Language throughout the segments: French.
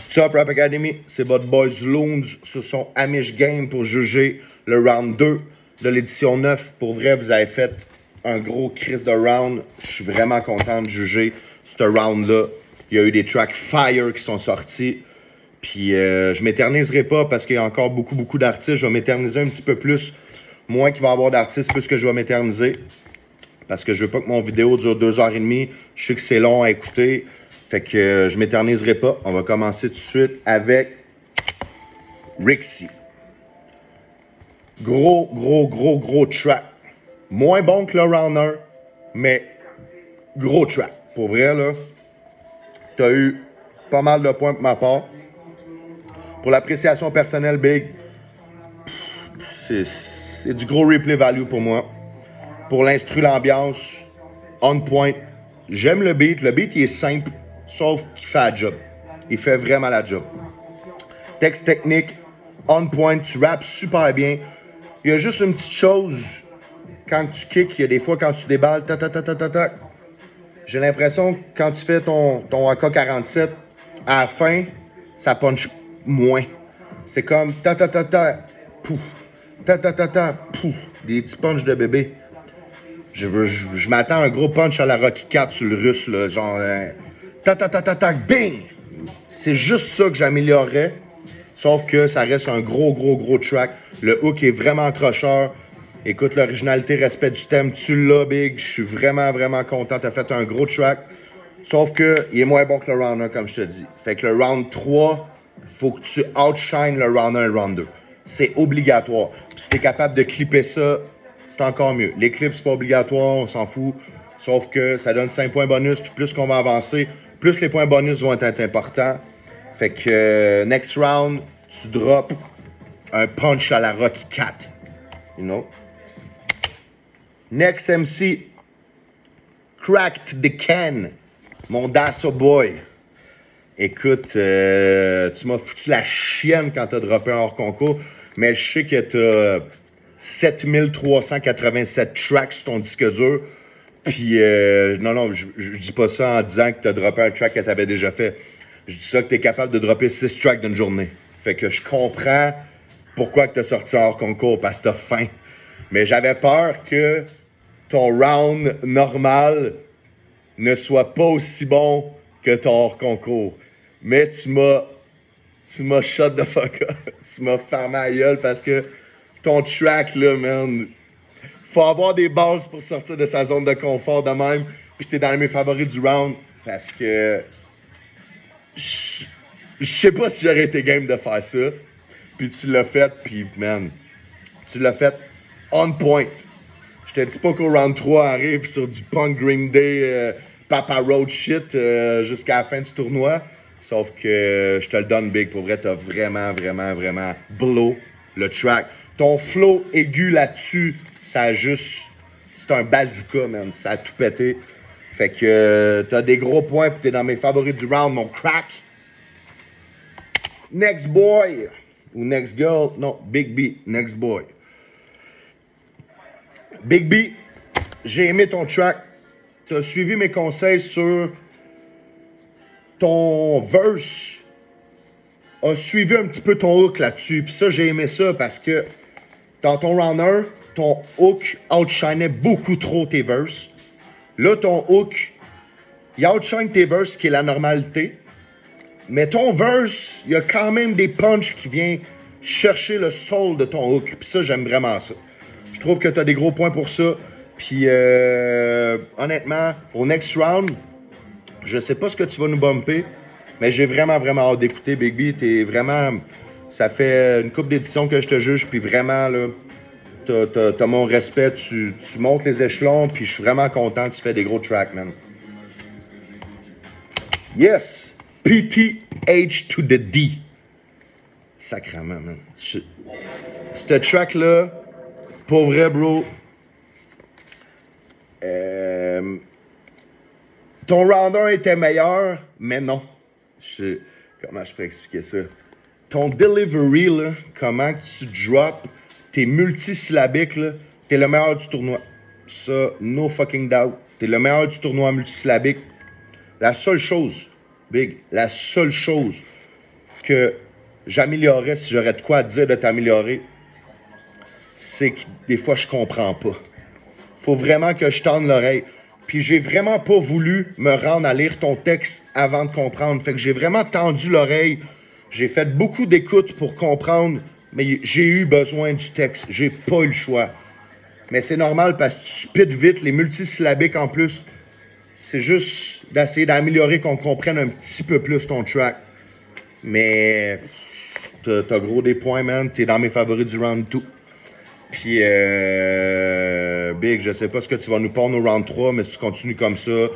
What's up, Rap Academy? C'est votre boys Loons sur son Amish Game pour juger le round 2 de l'édition 9. Pour vrai, vous avez fait un gros crise de round. Je suis vraiment content de juger ce round-là. Il y a eu des tracks fire qui sont sortis. Puis je m'éterniserai pas parce qu'il y a encore beaucoup d'artistes. Je vais m'éterniser un petit peu plus. Moins qu'il va y avoir d'artistes, plus que je vais m'éterniser. Parce que je veux pas que mon vidéo dure 2h30. Je sais que c'est long à écouter. Fait que je m'éterniserai pas. On va commencer tout de suite avec Rixie. Gros track. Moins bon que le round 1, mais gros track. Pour vrai, là, t'as eu pas mal de points de ma part. Pour l'appréciation personnelle, Big, c'est du gros replay value pour moi. Pour l'instru, l'ambiance, on point. J'aime le beat. Le beat, il est simple, sauf qu'il fait la job. Il fait vraiment la job. Texte technique, on point. Tu rappes super bien. Il y a juste une petite chose. Quand tu kicks, il y a des fois quand tu déballes, j'ai l'impression que quand tu fais ton AK-47, à la fin, ça punch moins. C'est comme pouf, pouf, des petits punchs de bébé. Je m'attends à un gros punch à la Rocky 4 sur le russe, là, genre bing! C'est juste ça que j'améliorerais, sauf que ça reste un gros track. Le hook est vraiment accrocheur. Écoute, l'originalité, respect du thème, tu l'as, Big. Je suis vraiment content. T'as fait un gros track. Sauf que il est moins bon que le round 1, comme je te dis. Fait que le round 3, faut que tu outshine le round 1 et le round 2. C'est obligatoire. Puis si t'es capable de clipper ça, c'est encore mieux. Les clips, c'est pas obligatoire, on s'en fout. Sauf que ça donne 5 points bonus. Puis plus qu'on va avancer, plus les points bonus vont être importants. Fait que next round, tu drops un punch à la Rocky 4. You know? Next MC, Cracked the Can, mon Dasso Boy. Écoute, tu m'as foutu la chienne quand t'as droppé un hors concours, mais je sais que t'as 7387 tracks sur ton disque dur. Puis, non, je dis pas ça en disant que t'as droppé un track que t'avais déjà fait. Je dis ça que t'es capable de dropper 6 tracks d'une journée. Fait que je comprends pourquoi que t'as sorti un hors concours, parce que t'as faim. Mais j'avais peur que ton round normal ne soit pas aussi bon que ton hors concours. Mais tu m'as shut the fuck up. Tu m'as fermé la gueule parce que ton track, là, man, faut avoir des balles pour sortir de sa zone de confort de même. Puis t'es dans mes favoris du round parce que je sais pas si j'aurais été game de faire ça. Puis tu l'as fait, puis man, tu l'as fait on point. Je te dis pas qu'au round 3 arrive sur du punk Green Day, Papa Road shit jusqu'à la fin du tournoi. Sauf que je te le donne, Big. Pour vrai, t'as vraiment blow le track. Ton flow aigu là-dessus, ça a juste... C'est un bazooka, man. Ça a tout pété. Fait que t'as des gros points pis t'es dans mes favoris du round, mon crack. Next boy. Ou next girl. Non, Big B. Next boy. Big B, j'ai aimé ton track. Tu as suivi mes conseils sur ton verse. A suivi un petit peu ton hook là-dessus. Puis ça, j'ai aimé ça parce que dans ton round 1, ton hook outshinait beaucoup trop tes verses. Là, ton hook, il outshine tes verses, qui est la normalité. Mais ton verse, il y a quand même des punches qui viennent chercher le soul de ton hook. Puis ça, j'aime vraiment ça. Je trouve que tu as des gros points pour ça. Puis, honnêtement, au next round, je sais pas ce que tu vas nous bumper, mais j'ai vraiment hâte d'écouter. Big B, t'es vraiment... Ça fait une couple d'éditions que je te juge, puis vraiment, là, t'as mon respect. Tu montes les échelons, puis je suis vraiment content que tu fais des gros tracks, man. Yes! PTH to the D. Sacrement, man. Ce track-là... Pour vrai, bro, ton round 1 était meilleur, mais non. Comment je pourrais expliquer ça? Ton delivery, là, comment tu drops, t'es multisyllabique, là, t'es le meilleur du tournoi. Ça, no fucking doubt. T'es le meilleur du tournoi multisyllabique. La seule chose, Big, la seule chose que j'améliorerais si j'aurais de quoi te dire de t'améliorer, c'est que des fois, je comprends pas. Faut vraiment que je tende l'oreille. Puis j'ai vraiment pas voulu me rendre à lire ton texte avant de comprendre. Fait que j'ai vraiment tendu l'oreille. J'ai fait beaucoup d'écoutes pour comprendre, mais j'ai eu besoin du texte. J'ai pas eu le choix. Mais c'est normal parce que tu spits vite, les multisyllabiques en plus. C'est juste d'essayer d'améliorer qu'on comprenne un petit peu plus ton track. Mais t'as gros des points, man. T'es dans mes favoris du round 2. Puis, Big, je sais pas ce que tu vas nous pondre au round 3, mais si tu continues comme ça,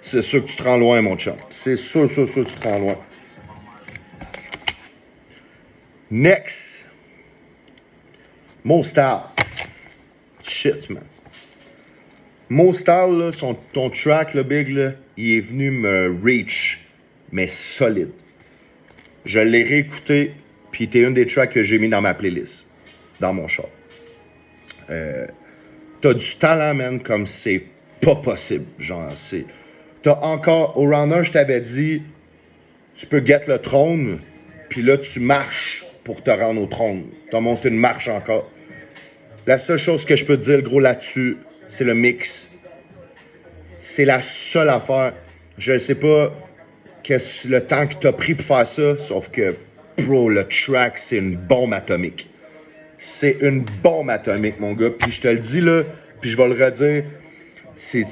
c'est sûr que tu te rends loin, mon chum. C'est sûr que tu te rends loin. Next. Mo Style. Shit, man. Mo Style, là, ton track, le Big, là, il est venu me reach, mais solide. Je l'ai réécouté, puis t'es une des tracks que j'ai mis dans ma playlist, dans mon char. T'as du talent, man, comme c'est pas possible. Genre, c'est. T'as encore. Au round 1, je t'avais dit, tu peux get le trône, puis là, tu marches pour te rendre au trône. T'as monté une marche encore. La seule chose que je peux te dire, gros, là-dessus, c'est le mix. C'est la seule affaire. Je ne sais pas qu'est-ce le temps que t'as pris pour faire ça, sauf que, bro, le track, c'est une bombe atomique. C'est une bombe atomique, mon gars. Puis je te le dis, là, puis je vais le redire, tu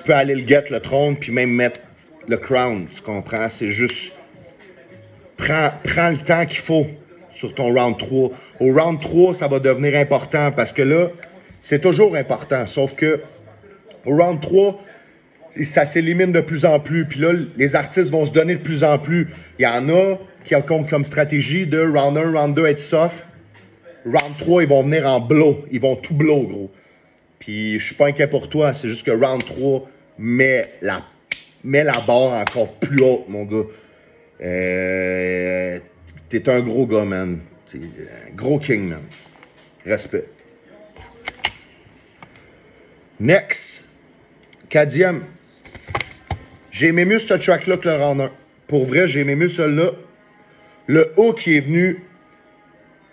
peux aller le get, le trône, puis même mettre le crown, tu comprends? C'est juste, prends le temps qu'il faut sur ton round 3. Au round 3, ça va devenir important, parce que là, c'est toujours important, sauf que au round 3, ça s'élimine de plus en plus. Puis là, les artistes vont se donner de plus en plus. Il y en a qui ont comme stratégie de round 1, round 2 être soft. Round 3, ils vont venir en blow. Ils vont tout blow, gros. Puis je suis pas inquiet pour toi. C'est juste que round 3 met la barre encore plus haute, mon gars. T'es un gros gars, man. T'es un gros king, man. Respect. Next. Kadiam. J'ai aimé mieux ce track-là que le round 1. Pour vrai, j'ai aimé mieux celui-là. Le hook qui est venu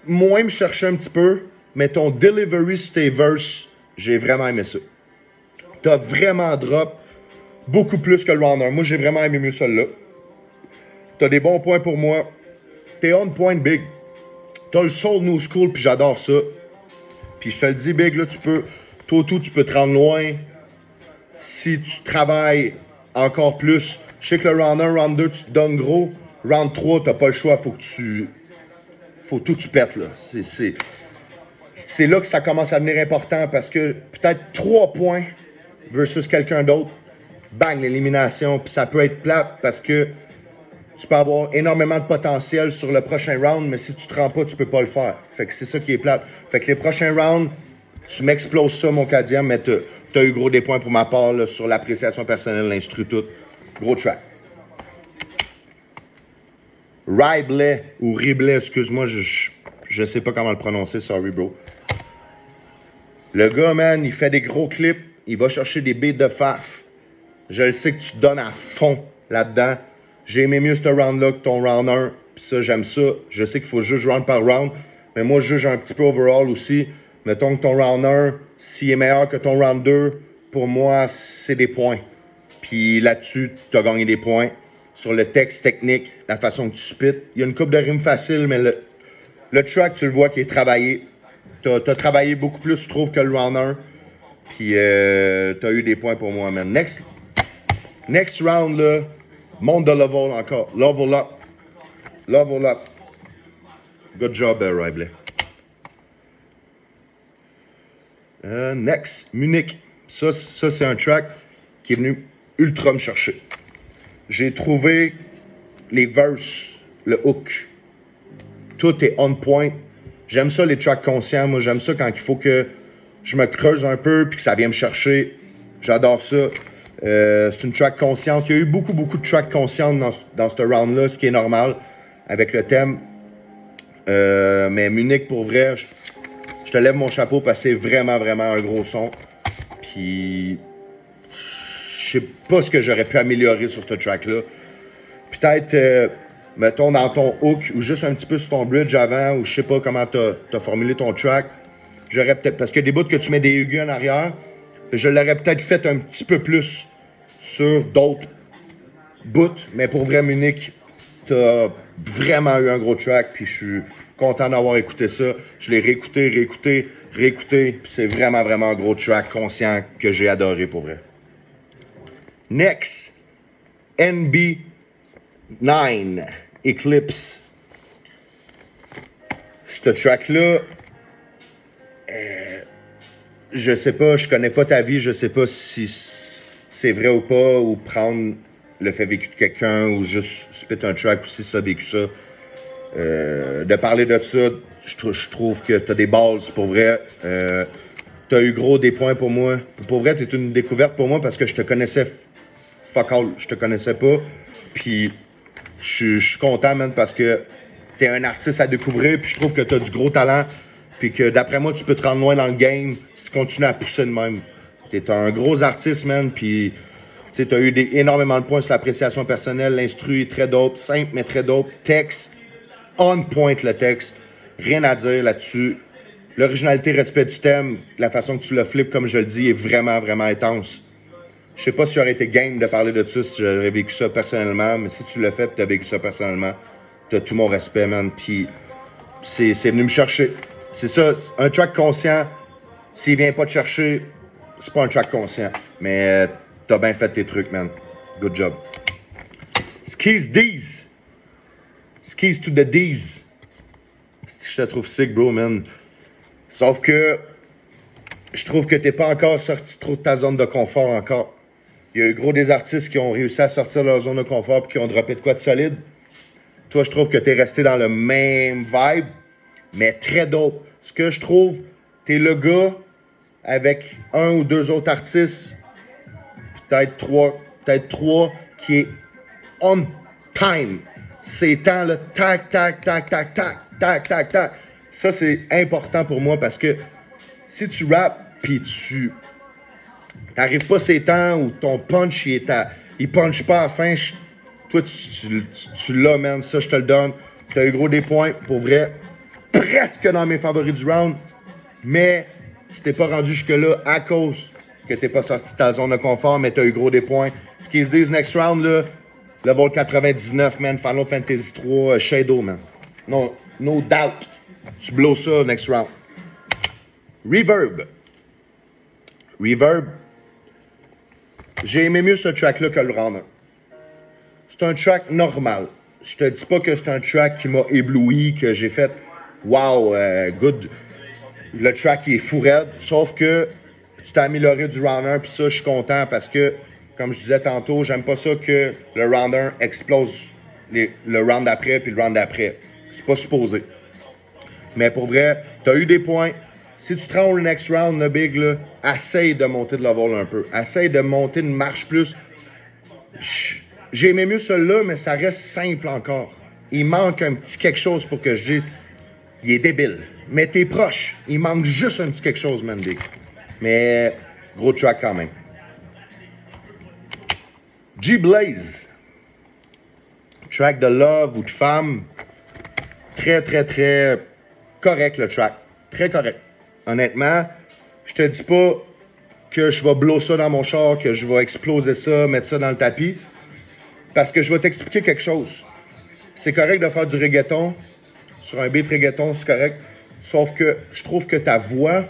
moins me chercher un petit peu, mais ton delivery sur tes verses, j'ai vraiment aimé ça. T'as vraiment drop beaucoup plus que le round 1. Moi, j'ai vraiment aimé mieux celui-là. T'as des bons points pour moi. T'es on point, Big. T'as le soul new school, puis j'adore ça. Puis je te le dis, Big, là, tu peux te rendre loin si tu travailles encore plus. Je sais que le round 1, round 2, tu te donnes gros. Round 3, t'as pas le choix, faut tout que tu pètes, là. C'est là que ça commence à devenir important parce que peut-être 3 points versus quelqu'un d'autre, bang, l'élimination. Puis ça peut être plate parce que tu peux avoir énormément de potentiel sur le prochain round, mais si tu te rends pas, tu peux pas le faire. Fait que c'est ça qui est plate. Fait que les prochains rounds, tu m'exploses ça, mon Cadian, mais t'as eu gros des points pour ma part là, sur l'appréciation personnelle, l'instru tout. Gros track. Ribley ou Ribley, excuse-moi, je sais pas comment le prononcer, sorry bro. Le gars, man, il fait des gros clips, il va chercher des beats de faf. Je le sais que tu te donnes à fond là-dedans. J'ai aimé mieux ce round-là que ton round 1, pis ça, j'aime ça. Je sais qu'il faut juger round par round, mais moi, je juge un petit peu overall aussi. Mettons que ton round 1, s'il est meilleur que ton round 2, pour moi, c'est des points. Puis là-dessus, tu as gagné des points. Sur le texte technique, la façon que tu spits. Il y a une couple de rimes faciles, mais le track, tu le vois qui est travaillé. T'as travaillé beaucoup plus, je trouve, que le round 1. Puis t'as eu des points pour moi, man. Next round, là, monte de level encore. Level up. Level up. Good job, Ribley. Next, Munich. Ça c'est un track qui est venu ultra me chercher. J'ai trouvé les verses, le hook. Tout est on point. J'aime ça, les tracks conscients. Moi, j'aime ça quand il faut que je me creuse un peu puis que ça vient me chercher. J'adore ça. C'est une track consciente. Il y a eu beaucoup de tracks conscientes dans ce round-là, ce qui est normal avec le thème. Mais Munich, pour vrai, je te lève mon chapeau parce que c'est vraiment un gros son. Puis, je sais pas ce que j'aurais pu améliorer sur ce track-là. Peut-être mettons dans ton hook ou juste un petit peu sur ton bridge avant, ou je sais pas comment t'as formulé ton track, j'aurais peut-être, parce que des bouts que tu mets des aigus en arrière, je l'aurais peut-être fait un petit peu plus sur d'autres bouts, mais pour vrai, Munich, t'as vraiment eu un gros track, puis je suis content d'avoir écouté ça. Je l'ai réécouté, puis c'est vraiment, vraiment un gros track conscient que j'ai adoré pour vrai. Next, NB9 Eclipse. Ce track-là, je sais pas, je connais pas ta vie, je sais pas si c'est vrai ou pas, ou prendre le fait vécu de quelqu'un, ou juste spit un track, ou si ça a vécu ça. De parler de ça, je trouve que t'as des bases, pour vrai. T'as eu gros des points pour moi. Pour vrai, t'es une découverte pour moi parce que je te connaissais fuck all, je te connaissais pas. Puis je suis content, man, parce que t'es un artiste à découvrir, puis je trouve que t'as du gros talent, puis que d'après moi, tu peux te rendre loin dans le game si tu continues à pousser de même. T'es un gros artiste, man, puis tu as eu énormément de points sur l'appréciation personnelle. L'instru est très dope, simple mais très dope. Texte, on point le texte. Rien à dire là-dessus. L'originalité, respect du thème, la façon que tu le flippes, comme je le dis, est vraiment, vraiment intense. Je sais pas si j'aurais été game de parler de ça si j'aurais vécu ça personnellement, mais si tu l'as fait et tu as vécu ça personnellement, tu as tout mon respect, man. Puis c'est venu me chercher. C'est ça, un track conscient, s'il vient pas te chercher, c'est pas un track conscient. Mais t'as bien fait tes trucs, man. Good job. Skis D's. Skis to the D's. Je te trouve sick, bro, man. Sauf que je trouve que t'es pas encore sorti trop de ta zone de confort encore. Il y a eu gros des artistes qui ont réussi à sortir de leur zone de confort et qui ont droppé de quoi de solide. Toi, je trouve que t'es resté dans le même vibe, mais très dope. Ce que je trouve, t'es le gars avec un ou deux autres artistes, peut-être trois, qui est on time. Ces temps-là, tac, tac, tac, tac, tac, tac, tac, tac. Ça, c'est important pour moi parce que si tu rappes puis tu t'arrives pas ces temps où ton punch, il punch pas à la fin, toi, tu l'as, man. Ça, je te le donne. T'as eu gros des points, pour vrai. Presque dans mes favoris du round. Mais tu t'es pas rendu jusque-là à cause que t'es pas sorti de ta zone de confort, mais t'as eu gros des points. Ce qui se dit, next round, là, level 99, man. Final Fantasy 3, Shadow, man. No doubt. Tu blows ça, next round. Reverb. J'ai aimé mieux ce track-là que le round 1. C'est un track normal. Je te dis pas que c'est un track qui m'a ébloui, que j'ai fait wow, good. Le track il est fou raide, sauf que tu t'es amélioré du round 1, puis ça, je suis content parce que, comme je disais tantôt, j'aime pas ça que le round 1 explose le round d'après, puis le round d'après. C'est pas supposé. Mais pour vrai, t'as eu des points. Si tu te rends au next round, le big, là, essaye de monter de level un peu. Essaye de monter une marche plus. J'ai aimé mieux celui-là, mais ça reste simple encore. Il manque un petit quelque chose pour que je dise. Il est débile. Mais t'es proche. Il manque juste un petit quelque chose, man, big. Mais gros track quand même. G-Blaze. Track de love ou de femme. Très, très, très correct le track. Très correct. Honnêtement, je te dis pas que je vais blow ça dans mon char, que je vais exploser ça, mettre ça dans le tapis. Parce que je vais t'expliquer quelque chose. C'est correct de faire du reggaeton. Sur un beat reggaeton, c'est correct. Sauf que je trouve que ta voix ne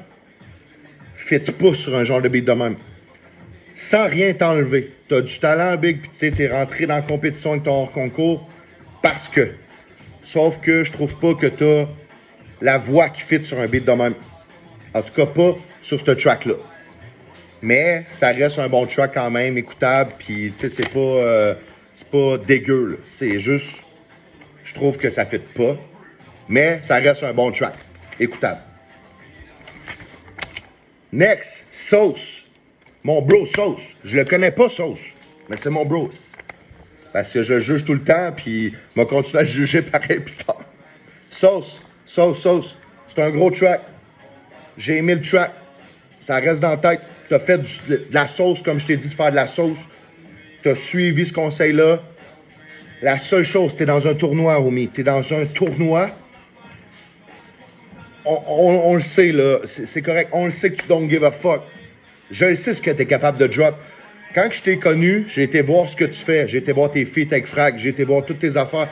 fit pas sur un genre de beat de même. Sans rien t'enlever. Tu as du talent, big, puis tu es rentré dans la compétition avec ton hors-concours parce que. Sauf que je trouve pas que tu as la voix qui fit sur un beat de même. En tout cas, pas sur ce track-là. Mais ça reste un bon track quand même, écoutable, puis tu sais, c'est pas dégueu, là. C'est juste, je trouve que ça fit pas. Mais ça reste un bon track, écoutable. Next, Sauce. Mon bro Sauce. Je le connais pas, Sauce, mais c'est mon bro. Parce que je le juge tout le temps, puis je vais continuer à le juger pareil plus tard. Sauce. C'est un gros track. J'ai aimé le track. Ça reste dans la tête. T'as fait de la sauce comme je t'ai dit de faire de la sauce. T'as suivi ce conseil-là. La seule chose, t'es dans un tournoi, homie. T'es dans un tournoi. On le sait, là. C'est correct. On le sait que tu don't give a fuck. Je le sais ce que t'es capable de drop. Quand je t'ai connu, j'ai été voir ce que tu fais. J'ai été voir tes feats avec Frag. J'ai été voir toutes tes affaires.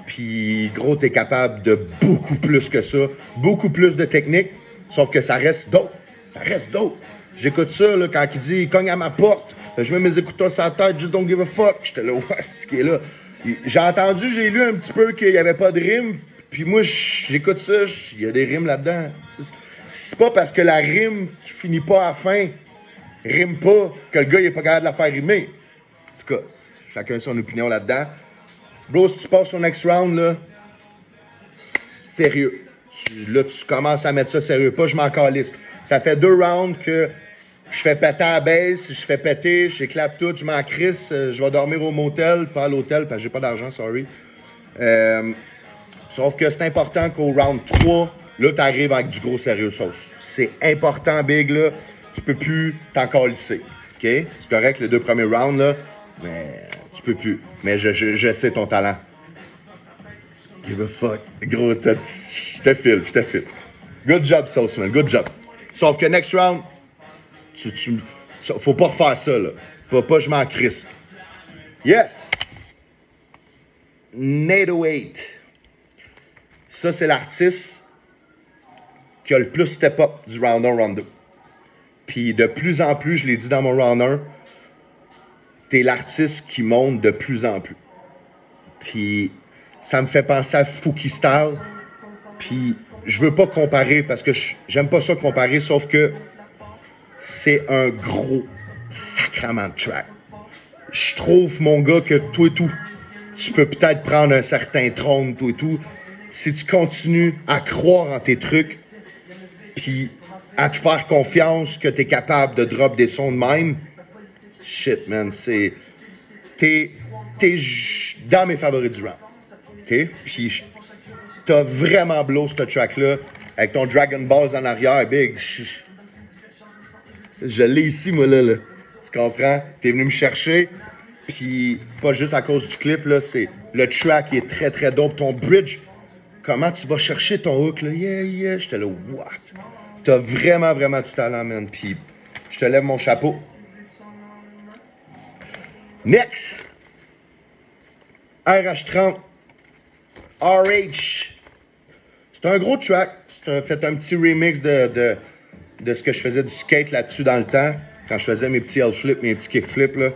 Puis, gros, t'es capable de beaucoup plus que ça. Beaucoup plus de technique. Sauf que ça reste dope. Ça reste dope. J'écoute ça, là, quand il dit « il cogne à ma porte ». Je mets mes écouteurs sur la tête, just don't give a fuck. J'étais là, ouais, c'est ce qui est là. J'ai entendu, j'ai lu un petit peu qu'il n'y avait pas de rime. Puis moi, j'écoute ça, il y a des rimes là-dedans. C'est pas parce que la rime qui finit pas à la fin rime pas que le gars il est pas capable de la faire rimer. En tout cas, chacun son opinion là-dedans. Bro, si tu passes au next round, là, sérieux. Tu commences à mettre ça sérieux. Pas je m'en calisse. Ça fait 2 rounds que je fais péter à la base, je fais péter, j'éclate tout, je m'en crisse, je vais dormir au motel, pas à l'hôtel, parce que j'ai pas d'argent, sorry. Sauf que c'est important qu'au round 3, là, t'arrives avec du gros sérieux sauce. C'est important, Big, là. Tu peux plus t'en calisser. OK? C'est correct, les 2 premiers rounds, là, mais tu peux plus. Mais je sais ton talent. Give a fuck. Gros, je te file. Good job, sauce, man. Good job. Sauf que next round, faut pas refaire ça, là. Pas je m'en crisse. Yes! Nado 8. Ça, c'est l'artiste qui a le plus step-up du round 1, round 2. Puis de plus en plus, je l'ai dit dans mon round 1, t'es l'artiste qui monte de plus en plus. Puis ça me fait penser à Fouki Style. Puis je veux pas comparer parce que j'aime pas ça comparer, sauf que c'est un gros sacrament de track. Je trouve, mon gars, que toi et tout, tu peux peut-être prendre un certain trône, toi et tout, si tu continues à croire en tes trucs, puis à te faire confiance que t'es capable de drop des sons de même. Shit, man, t'es dans mes favoris du rap. OK? Puis t'as vraiment blow ce track-là, avec ton Dragon Balls en arrière, Big. Je l'ai ici, moi, là. Tu comprends? T'es venu me chercher, puis pas juste à cause du clip, là, c'est le track qui est très, très dope. Ton bridge, comment tu vas chercher ton hook, là? Yeah, j'étais là, what? T'as vraiment, vraiment du talent, man, puis je te lève mon chapeau. Next! RH30, RH. C'est un gros track. C'est fait un petit remix de ce que je faisais du skate là-dessus dans le temps, quand je faisais mes petits L-flips, mes petits kick-flips, là.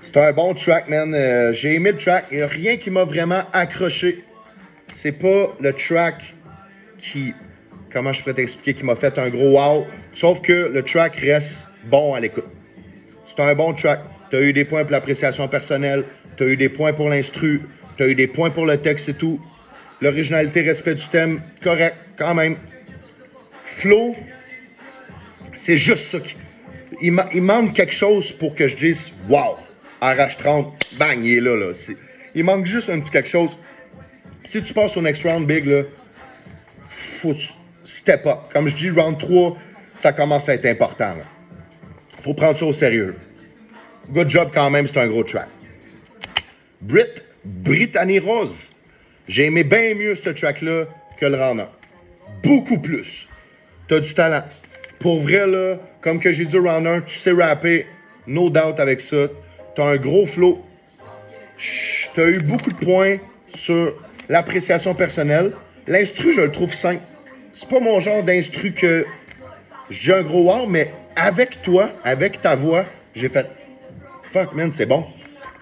C'était un bon track, man. J'ai aimé le track. Il n'y a rien qui m'a vraiment accroché. C'est pas le track qui... Comment je pourrais t'expliquer? Qui m'a fait un gros wow. Sauf que le track reste bon à l'écoute. C'est un bon track. Tu as eu des points pour l'appréciation personnelle. Tu as eu des points pour l'instru. Tu as eu des points pour le texte et tout. L'originalité, respect du thème, correct, quand même. Flow, c'est juste ça. Il manque quelque chose pour que je dise « Wow! » RH30, bang, il est là. Il manque juste un petit quelque chose. Si tu passes au next round, Big, là, faut step up. Comme je dis, round 3, ça commence à être important. Là. Faut prendre ça au sérieux. Good job quand même, c'est un gros track. Brittany Rose. J'ai aimé bien mieux ce track-là que le round 1. Beaucoup plus. T'as du talent. Pour vrai, là, comme que j'ai dit au round 1, tu sais rapper, no doubt avec ça. T'as un gros flow. T'as eu beaucoup de points sur l'appréciation personnelle. L'instru, je le trouve simple. C'est pas mon genre d'instru que j'ai un gros wow, mais avec toi, avec ta voix, j'ai fait fuck man, c'est bon.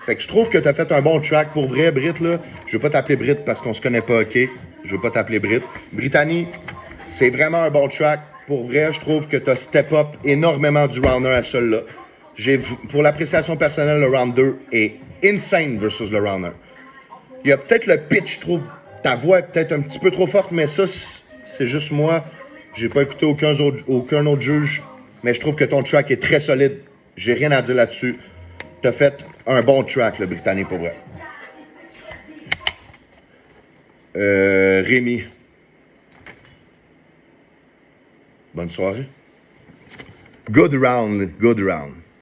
Fait que je trouve que t'as fait un bon track. Pour vrai, Brit, là, je veux pas t'appeler Brit parce qu'on se connaît pas, ok? Je veux pas t'appeler Brit. Brittany, c'est vraiment un bon track. Pour vrai, je trouve que t'as step up énormément du round 1 à celui-là. Pour l'appréciation personnelle, le round 2 est insane versus le round 1. Il y a peut-être le pitch, je trouve. Ta voix est peut-être un petit peu trop forte, mais ça, c'est juste moi. J'ai pas écouté aucun autre juge, mais je trouve que ton track est très solide. J'ai rien à dire là-dessus. T'as fait un bon track, le Britannique, pour vrai. Rémi. Bonne soirée. Good round.